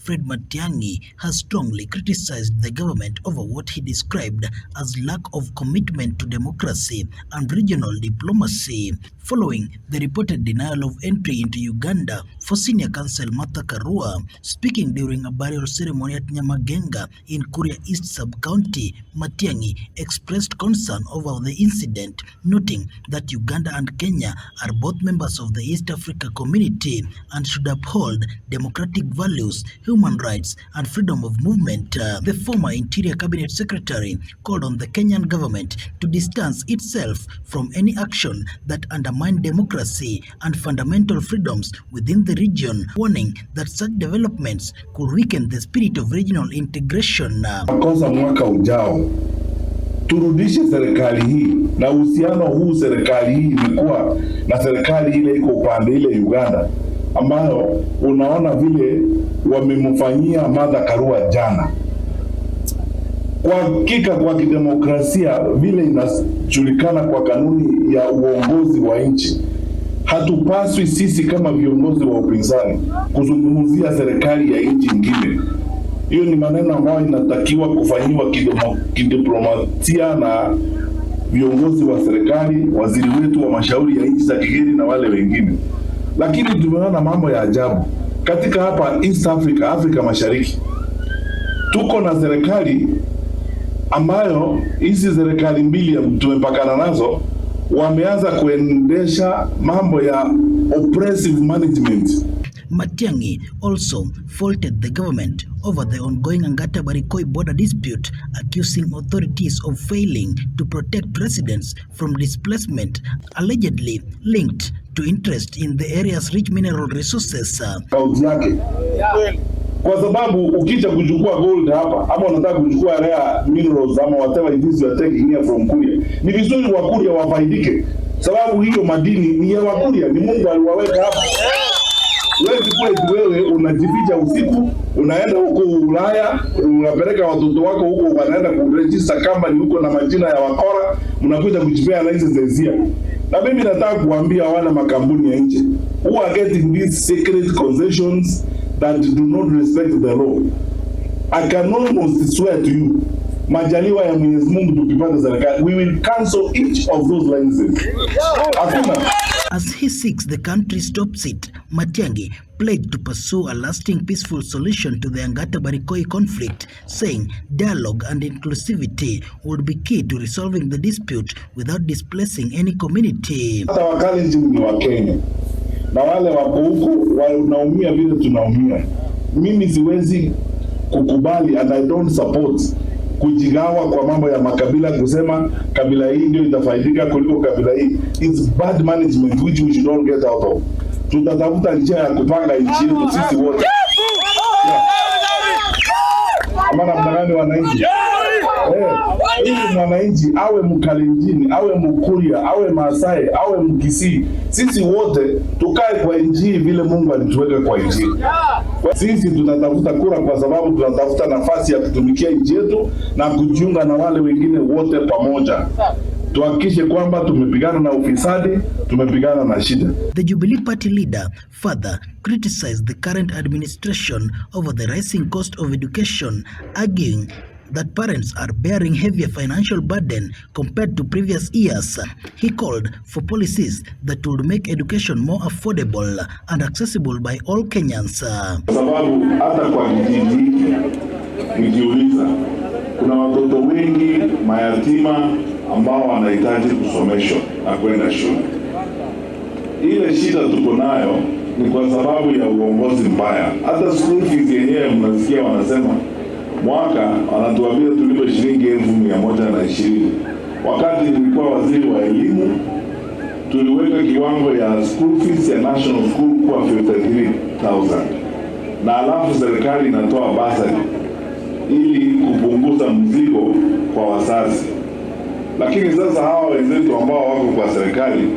Fred Matiang'i has strongly criticized the government over what he described as lack of commitment to democracy and regional diplomacy, following the reported denial of entry into Uganda for Senior Counsel Martha Karua. Speaking during a burial ceremony at Nyamagenga in Kuria East Sub-County, Matiang'i expressed concern over the incident, noting that Uganda and Kenya are both members of the East Africa Community and should uphold democratic values, human rights, and freedom of movement. The former Interior Cabinet Secretary called on the Kenyan government to distance itself from any action that undermine democracy and fundamental freedoms within the region, warning that such developments could weaken the spirit of regional integration. Kwanza mwaka ujao turudishe serikali hii, na uhusiano huu serikali hii ilikuwa na serikali ile iko upande ile Uganda, ambayo unaona vile wamemfanyia Martha Karua jana. Kwa hakika kwa kidemokrasia vile inajulikana kwa kanuni ya uongozi wa nchi, hatupaswi sisi kama viongozi wa upinzani kuzungumzia serikali ya nchi nyingine. Hiyo ni maneno ambayo inatakiwa kufanyiwa kidiplomasia na viongozi wa serikali, waziri wetu wa mashauri ya nchi za kigeni na wale wengine. Lakini tumeona mambo ya ajabu katika hapa East Africa, Afrika Mashariki. Tuko na serikali ambayo hizi serikali mbili tumepakana nazo wameanza kuendesha mambo ya oppressive management. Matiang'i also faulted the government over the ongoing Angata-Barikoi border dispute, accusing authorities of failing to protect residents from displacement, allegedly linked to interest in the area's rich mineral resources. Kaunti yake. Kwa sababu ukija kuchukua gold hapa, ama unataka kuchukua rare minerals ama whatever it is you are taking here from Kuria, ni vizuri Wakuria wafaidike, sababu hiyo madini ni ya Wakuria, ni Mungu aliwaweka hapa. Wewe unajificha usiku, unaenda huko Ulaya, unapeleka watoto wako huko, wanaenda kuregister company huko na majina ya wakora, mnakuja kujipea licenses here. Na mimi nataka kuambia wale makampuni ya nje who are getting these secret concessions that do not respect the law, I can almost swear to you, majaliwa ya Mwenyezi Mungu tukipata serikali, we will cancel each of those licenses. As he seeks the country's top seat, Matiang'i pledged to pursue a lasting peaceful solution to the Angata-Barikoi conflict, saying dialogue and inclusivity would be key to resolving the dispute without displacing any community. Hata Wakalenjin ni wa Kenya, na wale wako huko wanaumia vile tunaumia. Mimi siwezi kukubali and I don't support kujigawa kwa mambo ya makabila, kusema kabila hii ndio itafaidika kuliko kabila hii. It's bad management which we should all get out of. Tutatafuta njia ya kupanga nchi yetu sisi wote. Amana mnangani wananchi. Ili mwananchi awe Mkalenjini, awe Mkuria, awe Maasai, awe Mkisii, sisi wote tukae kwa nchi vile Mungu alituweka kwa nchi. Sisi tunatafuta kura kwa sababu tunatafuta nafasi ya kutumikia nchi yetu na kujiunga na wale wengine wote pamoja. Tuhakikishe kwamba tumepigana na ufisadi, tumepigana na shida. The Jubilee Party leader further criticized the current administration over the rising cost of education, arguing that parents are bearing heavier financial burden compared to previous years. He called for policies that would make education more affordable and accessible by all Kenyans. Kwa sababu hata kwa kijiji nikiuliza, kuna watoto wengi mayatima ambao wanahitaji kusomeshwa na kwenda shule. Ile shida tuko nayo ni kwa sababu ya uongozi mbaya. Hata school fees yenyewe mnasikia wanasema mwaka wanatuambia tulipe shilingi 1,120. Wakati nilikuwa waziri wa elimu, tuliweka kiwango ya school fees ya national school kwa 53,000. Na alafu serikali inatoa basari ili kupunguza mzigo kwa wazazi. Lakini sasa hawa wenzetu ambao wako kwa serikali,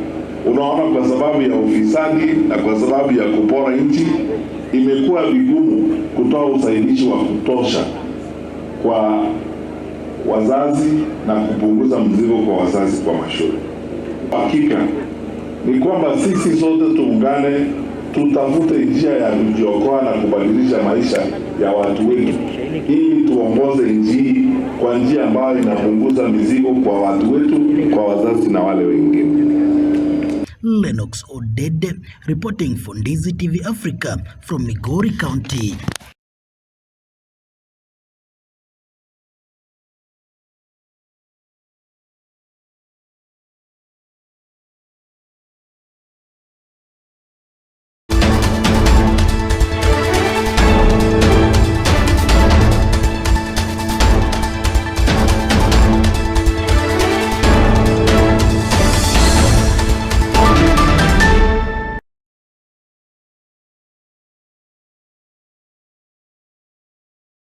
unaona kwa sababu ya ufisadi na kwa sababu ya kupora nchi, imekuwa vigumu kutoa usaidizi wa kutosha kwa wazazi na kupunguza mzigo kwa wazazi kwa mashule. Hakika ni kwamba sisi sote tuungane tutafute njia ya kujiokoa na kubadilisha maisha ya watu wetu, ili tuongoze nchi hii kwa njia ambayo inapunguza mizigo kwa watu wetu, kwa wazazi na wale wengine. Lennox Odede reporting for Ndizi TV Africa from Migori County.